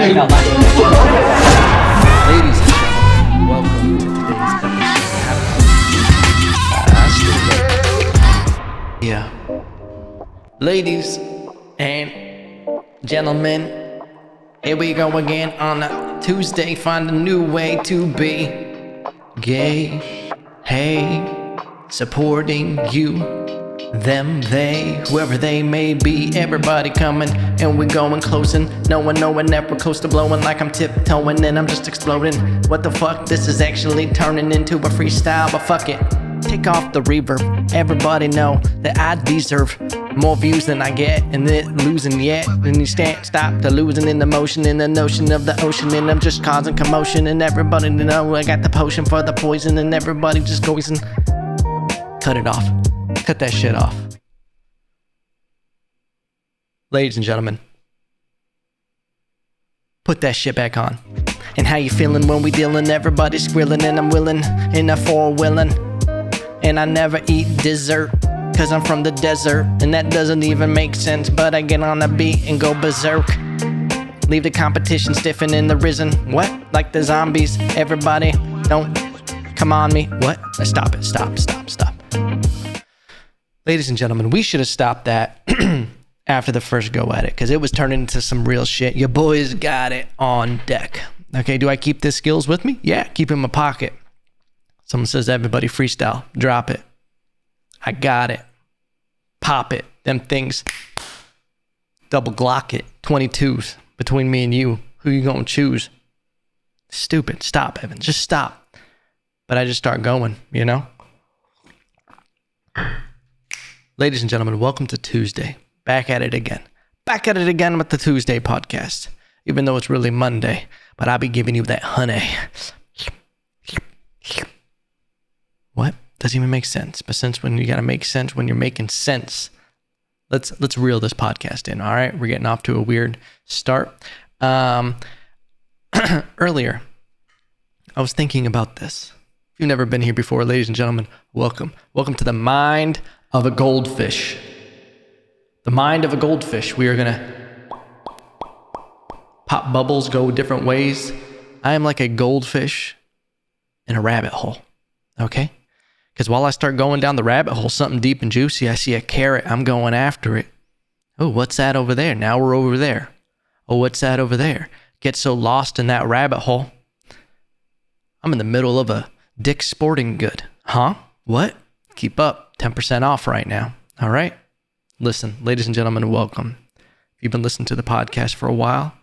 Say it out loud. Ladies and gentlemen, welcome to today's episode. Yeah. Ladies and gentlemen, here we go again on a Tuesday. Find a new way to be gay. Hey, supporting you, them, they, whoever they may be. Everybody coming and we going closing. No one knowing that we're close to blowing, like I'm tiptoeing and I'm just exploding. What the fuck? This is actually turning into a freestyle, but fuck it. Take off the reverb. Everybody know that I deserve more views than I get, and then losing yet. Then you can't stop the losing in the motion, in the notion of the ocean, and I'm just causing commotion. And everybody know I got the potion for the poison, and everybody just goes and cut it off. Cut that shit off. Ladies and gentlemen, put that shit back on. And how you feeling when we dealing? Everybody's grilling, and I'm willing in a four-wheeling. And I never eat dessert, cause I'm from the desert, and that doesn't even make sense, but I get on the beat and go berserk. Leave the competition stiffing in the risen. What? Like the zombies. Everybody, don't come on me. What? Stop it. Stop. Ladies and gentlemen, we should have stopped that after the first go at it, because it was turning into some real shit. Your boys got it on deck. Okay, do I keep the skills with me? Yeah, keep it in my pocket. Someone says, everybody freestyle. Drop it. I got it. Pop it. Them things. Double Glock it. 22s between me and you. Who you gonna choose? Stupid. Stop, Evan. Just stop. But I just start going, you know? Ladies and gentlemen, welcome to Tuesday. Back at it again. Back at it again with the Tuesday podcast. Even though it's really Monday. But I'll be giving you that honey. What? Doesn't even make sense. But since when you gotta make sense when you're making sense, let's reel this podcast in. All right, we're getting off to a weird start. Earlier, I was thinking about this. If you've never been here before, ladies and gentlemen, welcome. Welcome to the mind of a goldfish. The mind of a goldfish. We are gonna pop bubbles, go different ways. I am like a goldfish in a rabbit hole. Okay? Because while I start going down the rabbit hole, something deep and juicy, I see a carrot, I'm going after it. Oh, what's that over there? Now we're over there. Oh, what's that over there? Get so lost in that rabbit hole. I'm in the middle of a Dick's Sporting Good. Huh? What? Keep up. 10% off right now. All right? Listen, ladies and gentlemen, welcome. If you've been listening to the podcast for a while,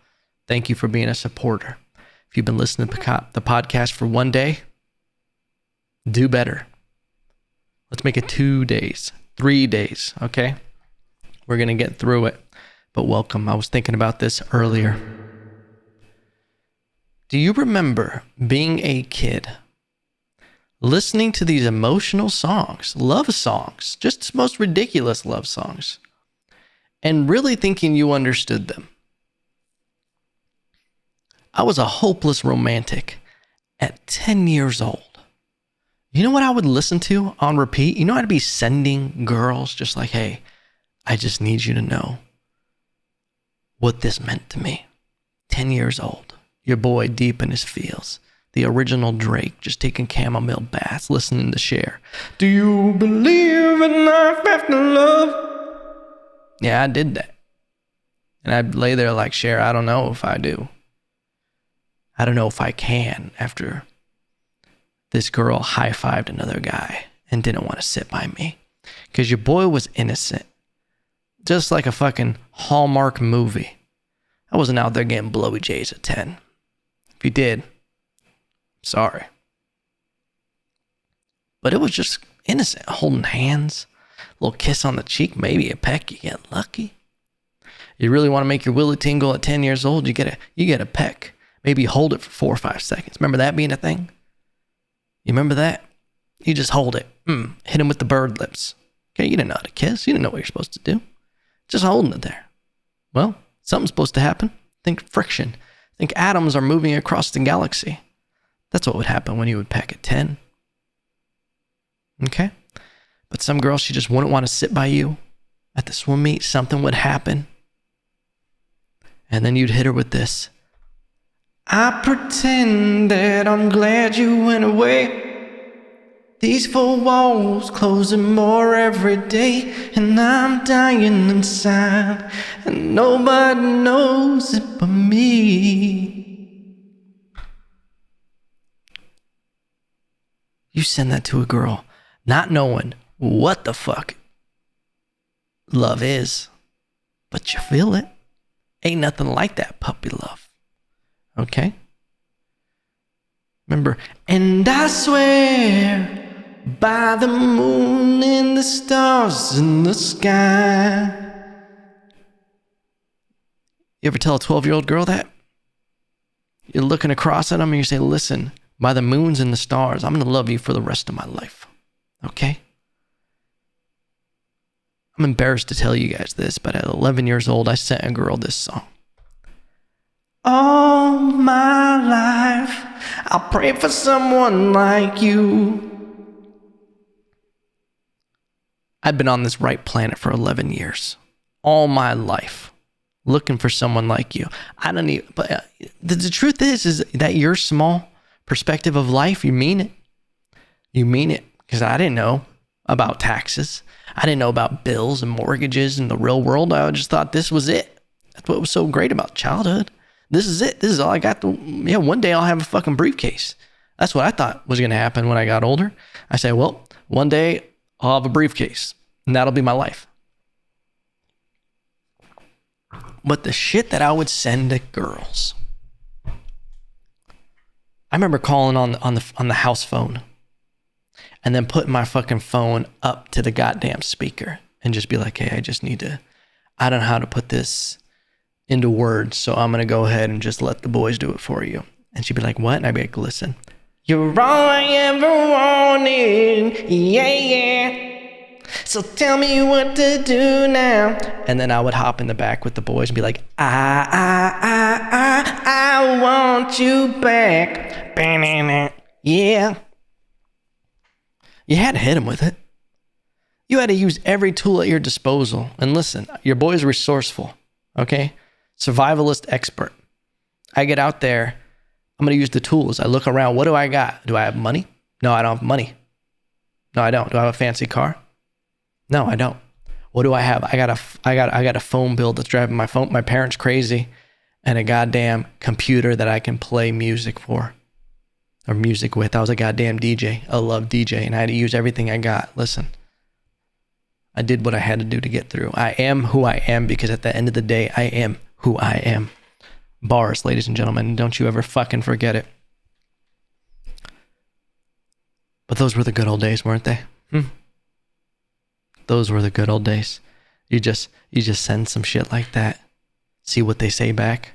thank you for being a supporter. If you've been listening to the podcast for one day, do better. Let's make it 2 days, 3 days, okay? We're going to get through it, but welcome. I was thinking about this earlier. Do you remember being a kid, listening to these emotional songs, love songs, just the most ridiculous love songs, and really thinking you understood them? I was a hopeless romantic at 10 years old. You know what I would listen to on repeat? You know, I'd be sending girls just like, hey, I just need you to know what this meant to me. 10 years old, your boy deep in his feels. The original Drake just taking chamomile baths, listening to Cher. Do you believe in life after love? Yeah, I did that. And I'd lay there like, Cher, I don't know if I do. I don't know if I can after this girl high-fived another guy and didn't want to sit by me. Because your boy was innocent. Just like a fucking Hallmark movie. I wasn't out there getting blowy J's at 10. If you did, sorry. But it was just innocent. Holding hands, a little kiss on the cheek, maybe a peck, you get lucky. You really want to make your willy tingle at 10 years old, you get a peck. Maybe hold it for 4 or 5 seconds. Remember that being a thing? You remember that? You just hold it. Hit him with the bird lips. Okay, you didn't know how to kiss. You didn't know what you're supposed to do. Just holding it there. Well, something's supposed to happen. Think friction. Think atoms are moving across the galaxy. That's what would happen when you would peck at 10. Okay? But some girl, she just wouldn't want to sit by you at the swim meet. Something would happen. And then you'd hit her with this. I pretend that I'm glad you went away. These four walls closing more every day, and I'm dying inside, and nobody knows it but me. You send that to a girl, not knowing what the fuck love is, but you feel it. Ain't nothing like that puppy love. Okay? Remember, and I swear by the moon and the stars in the sky. You ever tell a 12-year-old girl that? You're looking across at them and you say, listen, by the moons and the stars, I'm going to love you for the rest of my life. Okay? I'm embarrassed to tell you guys this, but at 11 years old, I sent a girl this song. All my life, I'll pray for someone like you. I've been on this right planet for 11 years. All my life. Looking for someone like you. I don't need, but the truth is that your small perspective of life, you mean it. You mean it. Because I didn't know about taxes. I didn't know about bills and mortgages in the real world. I just thought this was it. That's what was so great about childhood. This is it. This is all I got. One day I'll have a fucking briefcase. That's what I thought was going to happen when I got older. I say, well, one day I'll have a briefcase and that'll be my life. But the shit that I would send to girls. I remember calling on the house phone and then putting my fucking phone up to the goddamn speaker and just be like, hey, I don't know how to put this into words, so I'm going to go ahead and just let the boys do it for you. And she'd be like, what? And I'd be like, listen. You're all I ever wanted, yeah. So tell me what to do now. And then I would hop in the back with the boys and be like, I want you back. Yeah. You had to hit him with it. You had to use every tool at your disposal. And listen, your boy's resourceful, okay? Survivalist expert. I get out there, I'm going to use the tools. I look around. What do I got? Do I have money? No, I don't have money. No, I don't. Do I have a fancy car? No, I don't. What do I have? I got a phone bill that's driving my parents crazy, and a goddamn computer that I can play music for or music with. I was a goddamn DJ. I love DJ, and I had to use everything I got. Listen, I did what I had to do to get through. I am who I am because at the end of the day, I am who I am. Bars, ladies and gentlemen. Don't you ever fucking forget it. But those were the good old days, weren't they? Those were the good old days. You just send some shit like that. See what they say back.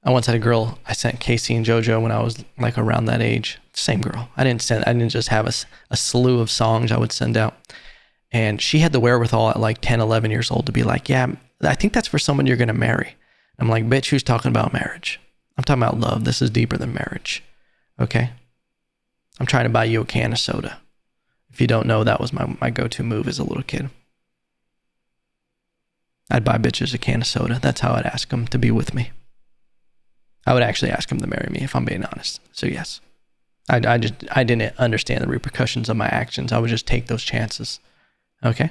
I once had a girl, I sent Casey and JoJo when I was like around that age. Same girl. I didn't just have a slew of songs I would send out. And she had the wherewithal at like 10, 11 years old to be like, yeah, I think that's for someone you're going to marry. I'm like, bitch, who's talking about marriage? I'm talking about love. This is deeper than marriage. Okay? I'm trying to buy you a can of soda. If you don't know, that was my go-to move as a little kid. I'd buy bitches a can of soda. That's how I'd ask them to be with me. I would actually ask them to marry me, if I'm being honest. So yes. I didn't understand the repercussions of my actions. I would just take those chances. Okay?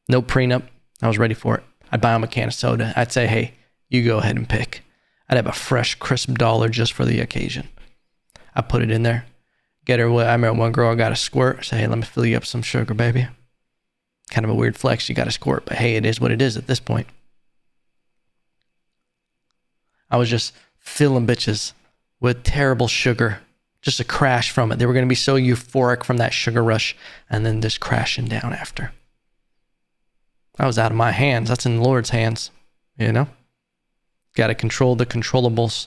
No prenup. I was ready for it. I'd buy them a can of soda. I'd say, hey, you go ahead and pick. I'd have a fresh, crisp dollar just for the occasion. I put it in there. Get her. I remember one girl got a squirt. I say, hey, let me fill you up some sugar, baby. Kind of a weird flex. You got a squirt, but hey, it is what it is at this point. I was just filling bitches with terrible sugar. Just a crash from it. They were going to be so euphoric from that sugar rush and then just crashing down after. I was out of my hands. That's in the Lord's hands, you know? Got to control the controllables.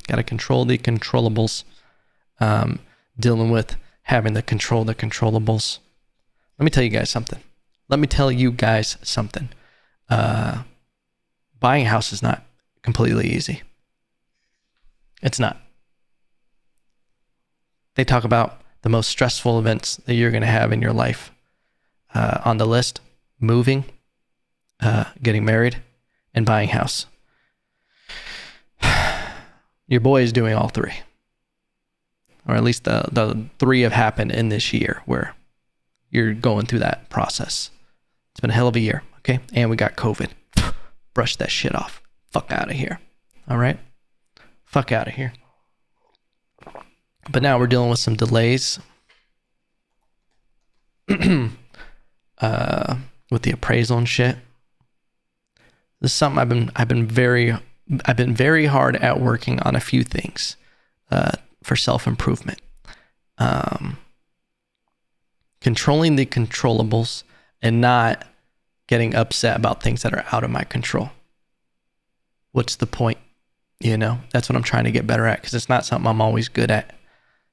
Got to control the controllables. Dealing with having to control the controllables. Let me tell you guys something. Buying a house is not completely easy. It's not. They talk about the most stressful events that you're going to have in your life. On the list, moving, getting married, and buying a house. Your boy is doing all three. Or at least the three have happened in this year where you're going through that process. It's been a hell of a year, okay? And we got COVID. Brush that shit off. Fuck out of here. All right? Fuck out of here. But now we're dealing with some delays with the appraisal and shit. This is something I've been very hard at working on a few things for self-improvement. Controlling the controllables and not getting upset about things that are out of my control. What's the point? You know, that's what I'm trying to get better at, because it's not something I'm always good at.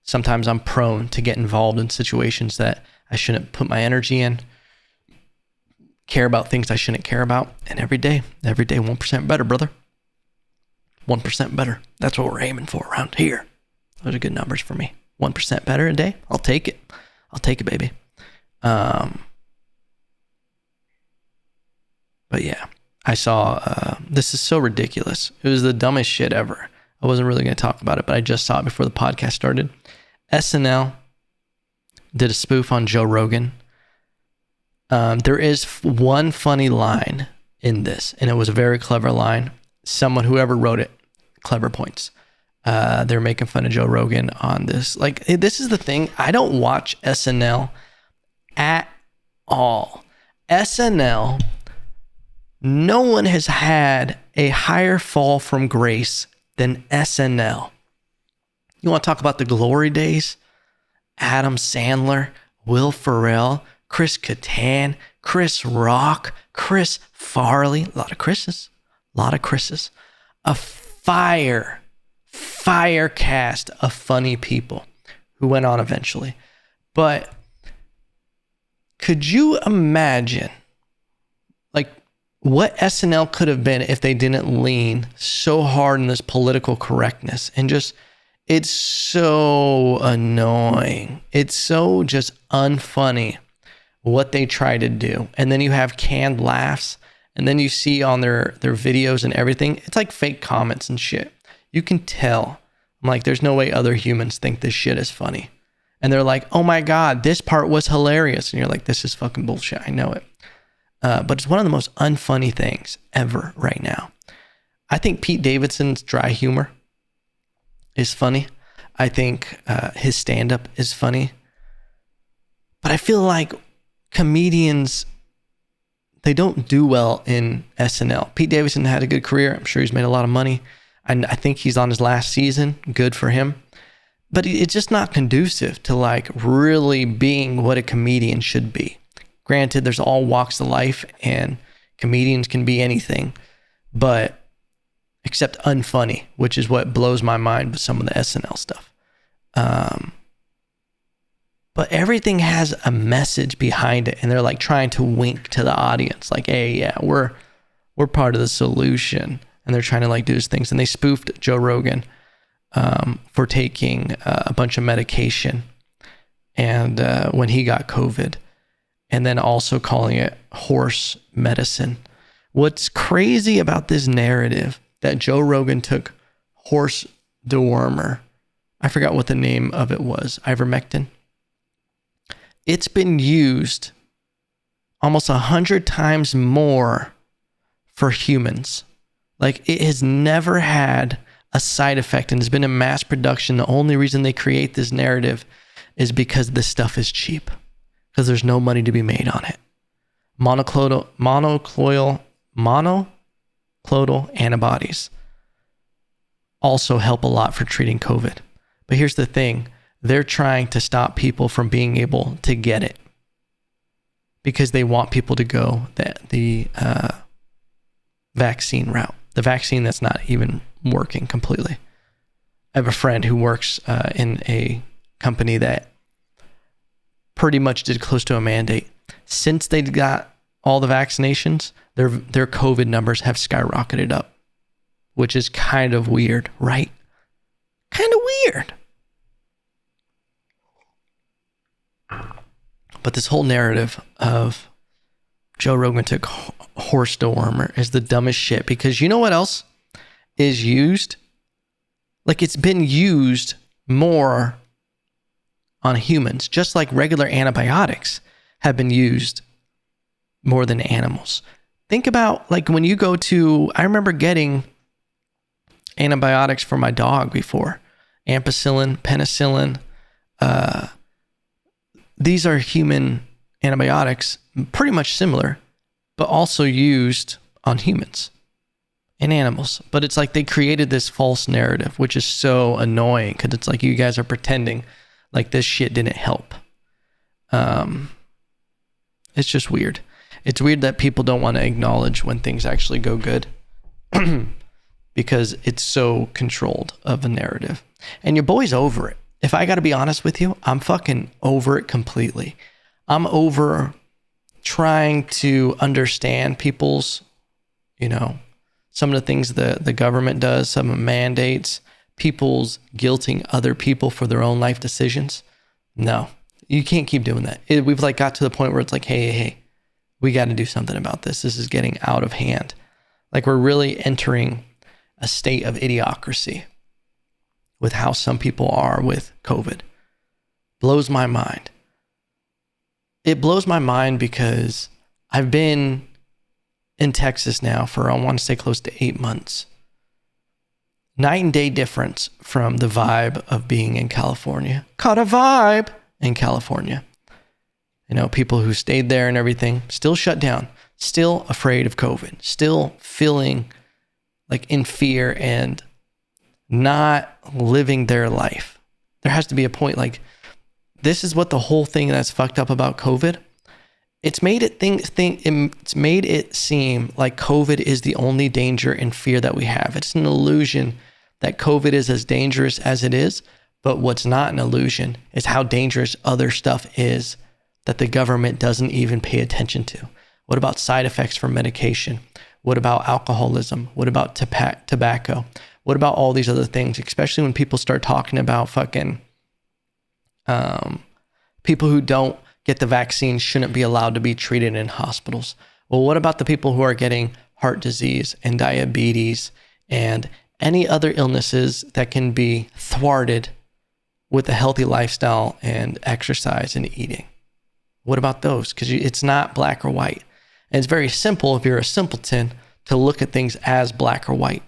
Sometimes I'm prone to get involved in situations that I shouldn't put my energy in, care about things I shouldn't care about. And every day, 1% better, brother. 1% better. That's what we're aiming for around here. Those are good numbers for me. 1% better a day. I'll take it. I'll take it, baby. But yeah, I saw, this is so ridiculous. It was the dumbest shit ever. I wasn't really going to talk about it, but I just saw it before the podcast started. SNL did a spoof on Joe Rogan. There is one funny line in this, and it was a very clever line. Whoever wrote it, clever points. They're making fun of Joe Rogan on this. Like, this is the thing. I don't watch SNL at all. SNL, no one has had a higher fall from grace than SNL. You want to talk about the glory days? Adam Sandler, Will Ferrell, Chris Kattan, Chris Rock, Chris Farley, a lot of Chris's. A fire cast of funny people who went on eventually. But could you imagine like what SNL could have been if they didn't lean so hard in this political correctness and just, it's so annoying. It's so just unfunny what they try to do. And then you have canned laughs, and then you see on their videos and everything, it's like fake comments and shit. You can tell. I'm like, there's no way other humans think this shit is funny. And they're like, oh my God, this part was hilarious. And you're like, this is fucking bullshit. I know it. But it's one of the most unfunny things ever right now. I think Pete Davidson's dry humor is funny. I think his stand-up is funny. But I feel like comedians, they don't do well in SNL. Pete Davidson had a good career. I'm sure he's made a lot of money. And I think he's on his last season. Good for him. But it's just not conducive to like really being what a comedian should be. Granted, there's all walks of life and comedians can be anything, but except unfunny, which is what blows my mind with some of the SNL stuff. But everything has a message behind it, and they're like trying to wink to the audience, like, hey, yeah, we're part of the solution. And they're trying to like do these things. And they spoofed Joe Rogan for taking a bunch of medication and when he got COVID, and then also calling it horse medicine. What's crazy about this narrative that Joe Rogan took horse dewormer, I forgot what the name of it was, ivermectin. It's been used almost 100 times more for humans. Like, it has never had a side effect and has been in mass production. The only reason they create this narrative is because this stuff is cheap, because there's no money to be made on it. Monoclonal antibodies also help a lot for treating COVID. But here's the thing. They're trying to stop people from being able to get it because they want people to go the vaccine route. The vaccine that's not even working completely. I have a friend who works in a company that pretty much did close to a mandate. Since they got all the vaccinations, their COVID numbers have skyrocketed up, which is kind of weird, right? Kind of weird. But this whole narrative of Joe Rogan took horse dewormer is the dumbest shit, because you know what else is used? Like it's been used more on humans, just like regular antibiotics have been used more than animals. Think about like when you go to, I remember getting antibiotics for my dog before, ampicillin, penicillin. These are human antibiotics, pretty much similar, but also used on humans and animals. But it's like they created this false narrative, which is so annoying because it's like you guys are pretending like this shit didn't help. It's just weird. It's weird that people don't want to acknowledge when things actually go good because it's so controlled of a narrative. And your boy's over it. If I got to be honest with you, I'm fucking over it completely. I'm over trying to understand people's, some of the things the government does, some of the mandates, people's guilting other people for their own life decisions. No, you can't keep doing that. We've like got to the point where it's like, hey, we got to do something about this. This is getting out of hand. Like we're really entering a state of idiocracy with how some people are with COVID. Blows my mind. It blows my mind because I've been in Texas now for, I want to say close to 8 months. Night and day difference from the vibe of being in California. Caught a vibe in California. People who stayed there and everything, still shut down, still afraid of COVID, still feeling like in fear and not living their life. There has to be a point like, this is what the whole thing that's fucked up about COVID. It's made it it's made it seem like COVID is the only danger and fear that we have. It's an illusion that COVID is as dangerous as it is, but what's not an illusion is how dangerous other stuff is that the government doesn't even pay attention to. What about side effects from medication? What about alcoholism? What about tobacco? What about all these other things? Especially when people start talking about fucking people who don't get the vaccine shouldn't be allowed to be treated in hospitals. Well, what about the people who are getting heart disease and diabetes and any other illnesses that can be thwarted with a healthy lifestyle and exercise and eating? What about those? Because it's not black or white. And it's very simple if you're a simpleton to look at things as black or white.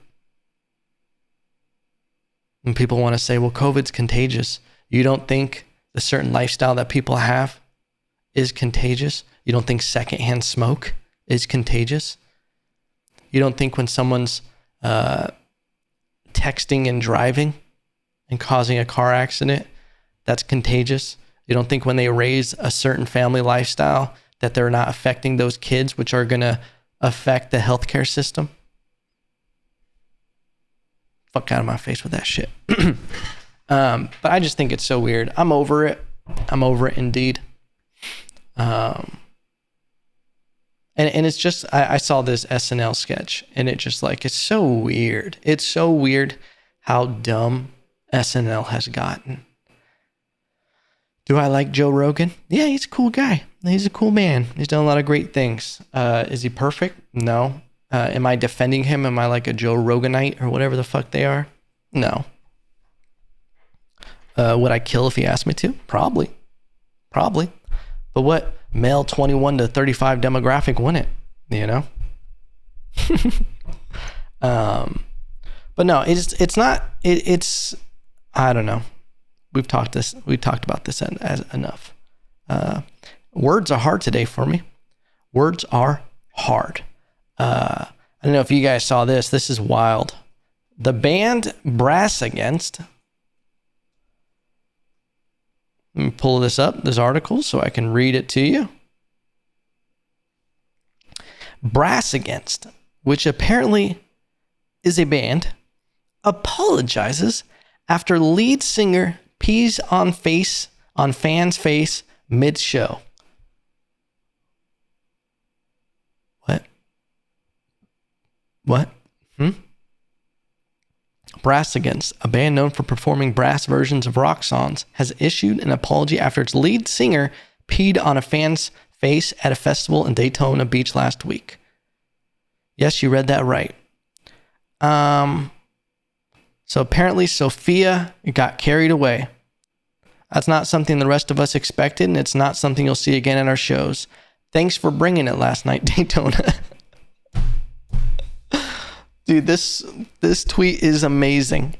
And people want to say, well, COVID's contagious. You don't think the certain lifestyle that people have is contagious? You don't think secondhand smoke is contagious? You don't think when someone's texting and driving and causing a car accident, that's contagious? You don't think when they raise a certain family lifestyle that they're not affecting those kids, which are going to affect the healthcare system? Fuck out of my face with that shit. But I just think it's so weird. I'm over it. I'm over it indeed. And it's just, I saw this SNL sketch and it just like, it's so weird. It's so weird how dumb SNL has gotten. Do I like Joe Rogan? Yeah, he's a cool guy. He's a cool man. He's done a lot of great things. Is he perfect? No. Am I defending him? Am I like a Joe Roganite or whatever the fuck they are? No. Would I kill if he asked me to? Probably. But what male 21 to 35 demographic wouldn't, But no, it's not, I don't know. We've talked about this as enough. Words are hard today for me. Words are hard. I don't know if you guys saw this. This is wild. The band Brass Against. Let me pull this up, this article, so I can read it to you. Brass Against, which apparently is a band, apologizes after lead singer pees on fan's face mid-show. What? Brass Against, a band known for performing brass versions of rock songs, has issued an apology after its lead singer peed on a fan's face at a festival in Daytona Beach last week. Yes, you read that right. So apparently Sophia got carried away. That's not something the rest of us expected, and it's not something you'll see again in our shows. Thanks for bringing it last night, Daytona. Dude, this tweet is amazing.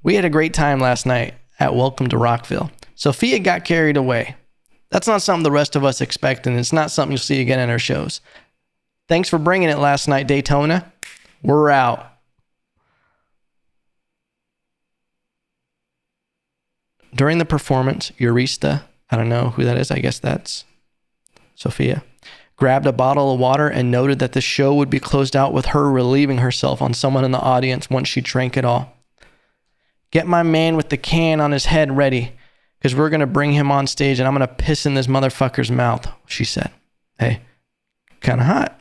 We had a great time last night at Welcome to Rockville. Sophia got carried away. That's not something the rest of us expect, and it's not something you'll see again in our shows. Thanks for bringing it last night, Daytona. We're out. During the performance, Urista, I don't know who that is, I guess that's Sophia, grabbed a bottle of water and noted that the show would be closed out with her relieving herself on someone in the audience once she drank it all. Get my man with the can on his head ready, because we're going to bring him on stage and I'm going to piss in this motherfucker's mouth, she said. Hey, kind of hot.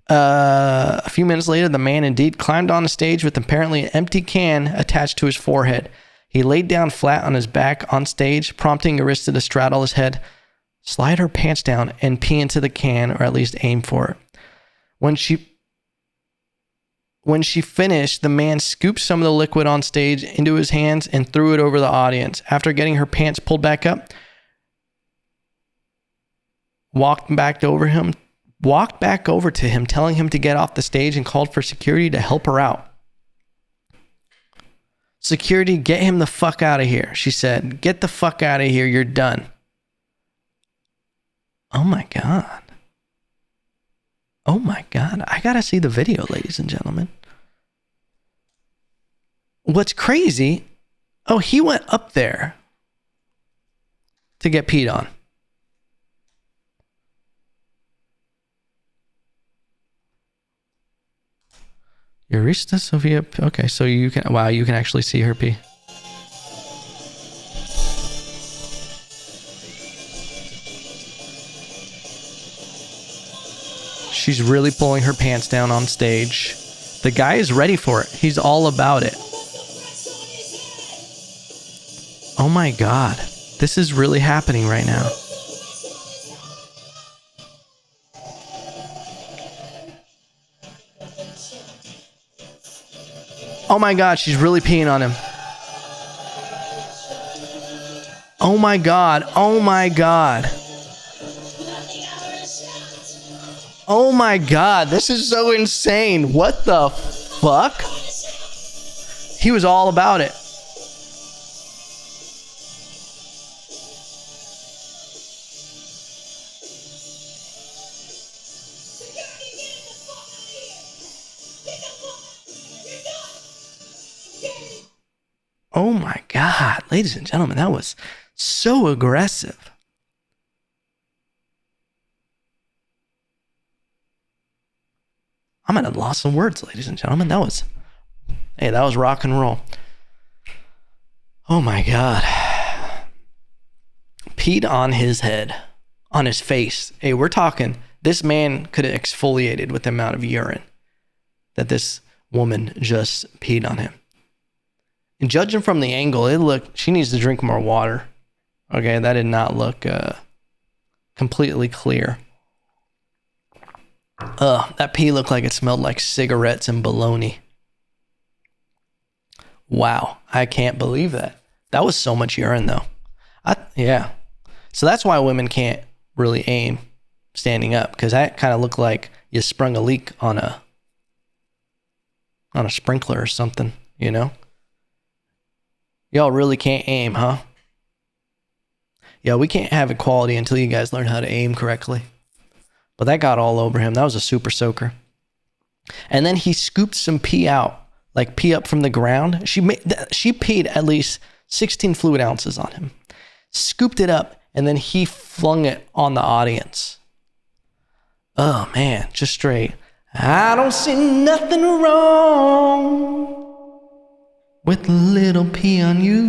A few minutes later, the man indeed climbed on the stage with apparently an empty can attached to his forehead. He laid down flat on his back on stage, prompting Urista to straddle his head, slide her pants down, and pee into the can, or at least aim for it. When she finished, the man scooped some of the liquid on stage into his hands and threw it over the audience. After getting her pants pulled back up, walked back over to him, telling him to get off the stage, and called for security to help her out. Security, get him the fuck out of here, she said. Get the fuck out of here, you're done. Oh my God. Oh my God. I gotta see the video, ladies and gentlemen. What's crazy, he went up there to get peed on. Urista, Sophia. Okay, so you can actually see her pee. She's really pulling her pants down on stage. The guy is ready for it. He's all about it. Oh my God. This is really happening right now. Oh my God, she's really peeing on him. Oh my God. Oh my God. Oh my God, this is so insane. What the fuck? He was all about it. Oh my God, ladies and gentlemen, that was so aggressive. I'm at a loss of words, ladies and gentlemen. That was rock and roll. Oh my God. Peed on his head, on his face. Hey, we're talking, this man could have exfoliated with the amount of urine that this woman just peed on him. And judging from the angle, she needs to drink more water. Okay, that did not look completely clear. That pee looked like it smelled like cigarettes and bologna. Wow, I can't believe that. That was so much urine though. Yeah. So that's why women can't really aim standing up, because that kind of looked like you sprung a leak on a sprinkler or something, you know? Y'all really can't aim, huh? Yeah, we can't have equality until you guys learn how to aim correctly. But that got all over him. That was a super soaker. And then he scooped some pee out, like pee up from the ground. She peed at least 16 fluid ounces on him. Scooped it up, and then he flung it on the audience. Oh, man, just straight. I don't see nothing wrong with a little pee on you.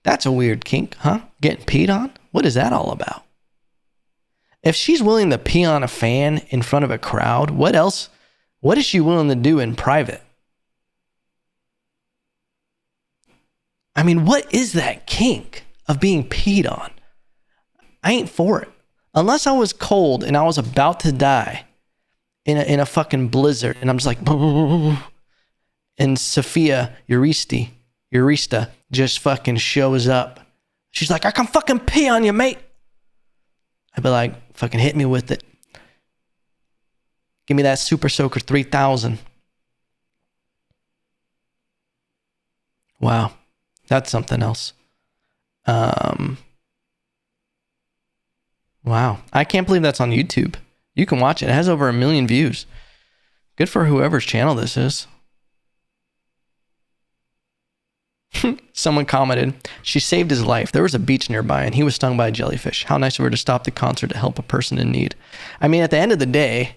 That's a weird kink, huh? Getting peed on? What is that all about? If she's willing to pee on a fan in front of a crowd, what else? What is she willing to do in private? I mean, what is that kink of being peed on? I ain't for it. Unless I was cold and I was about to die in a fucking blizzard. And I'm just like, and Sophia Urista just fucking shows up. She's like, I can fucking pee on you, mate. I'd be like, fucking hit me with it. Give me that Super Soaker 3000. Wow. That's something else. Wow. I can't believe that's on YouTube. You can watch it. It has over 1 million views. Good for whoever's channel this is. Someone commented, she saved his life. There was a beach nearby and he was stung by a jellyfish. How nice of her to stop the concert to help a person in need. I mean, at the end of the day,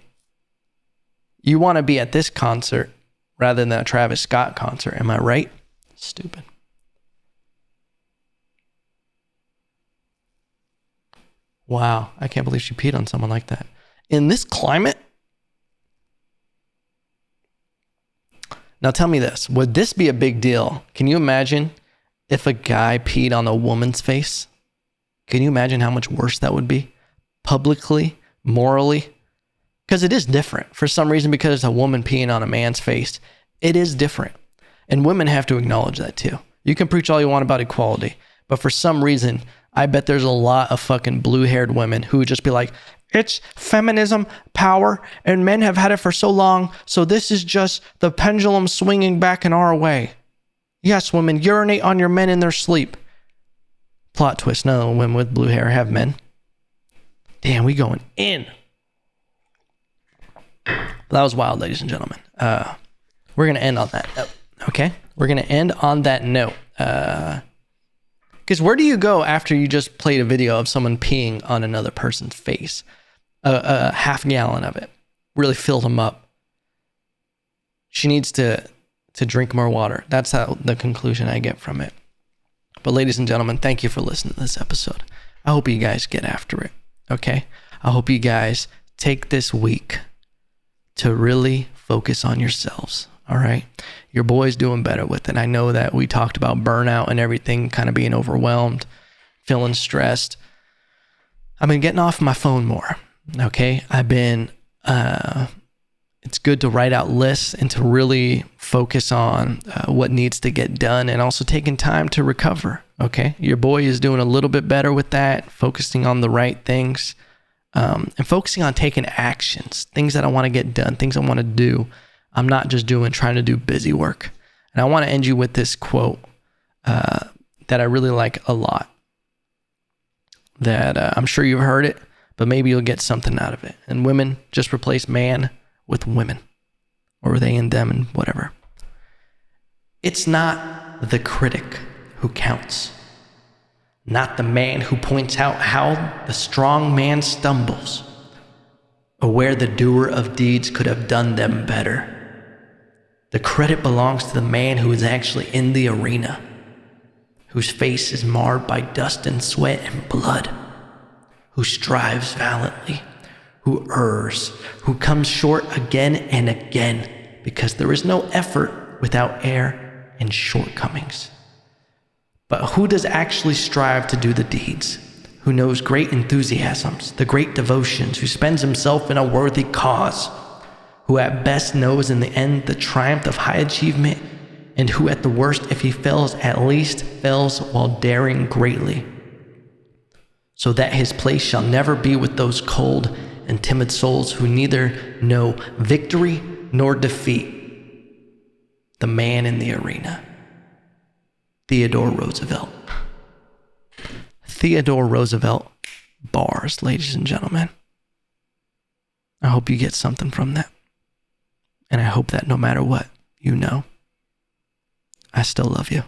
you want to be at this concert rather than a Travis Scott concert. Am I right? Stupid. Wow. I can't believe she peed on someone like that. In this climate? Now tell me this. Would this be a big deal? Can you imagine if a guy peed on a woman's face? Can you imagine how much worse that would be? Publicly, morally? Because it is different. For some reason, because it's a woman peeing on a man's face, it is different. And women have to acknowledge that too. You can preach all you want about equality, but for some reason, I bet there's a lot of fucking blue-haired women who would just be like, it's feminism, power, and men have had it for so long, so this is just the pendulum swinging back in our way. Yes, women, urinate on your men in their sleep. Plot twist, no women with blue hair have men. Damn, we going in. That was wild, ladies and gentlemen. We're going to end on that note, okay? We're going to end on that note. Because where do you go after you just played a video of someone peeing on another person's face? A half gallon of it. Really filled them up. She needs to drink more water. That's how the conclusion I get from it. But ladies and gentlemen, thank you for listening to this episode. I hope you guys get after it, okay? I hope you guys take this week to really focus on yourselves, all right? Your boy's doing better with it. I know that we talked about burnout and everything, kind of being overwhelmed, feeling stressed. I've been getting off my phone more, okay? I've been, it's good to write out lists and to really focus on what needs to get done and also taking time to recover, okay? Your boy is doing a little bit better with that, focusing on the right things, and focusing on taking actions, things that I want to get done, things I want to do. I'm not just trying to do busy work. And I want to end you with this quote that I really like a lot, that I'm sure you've heard it, but maybe you'll get something out of it. And women, just replace man with women, or they and them and whatever. It's not the critic who counts, not the man who points out how the strong man stumbles, or where the doer of deeds could have done them better. The credit belongs to the man who is actually in the arena, whose face is marred by dust and sweat and blood, who strives valiantly, who errs, who comes short again and again, because there is no effort without error and shortcomings. But who does actually strive to do the deeds, who knows great enthusiasms, the great devotions, who spends himself in a worthy cause, who at best knows in the end the triumph of high achievement, and who at the worst, if he fails, at least fails while daring greatly, so that his place shall never be with those cold and timid souls who neither know victory nor defeat. The man in the arena. Theodore Roosevelt. Theodore Roosevelt bars, ladies and gentlemen. I hope you get something from that. And I hope that no matter what, you know, I still love you.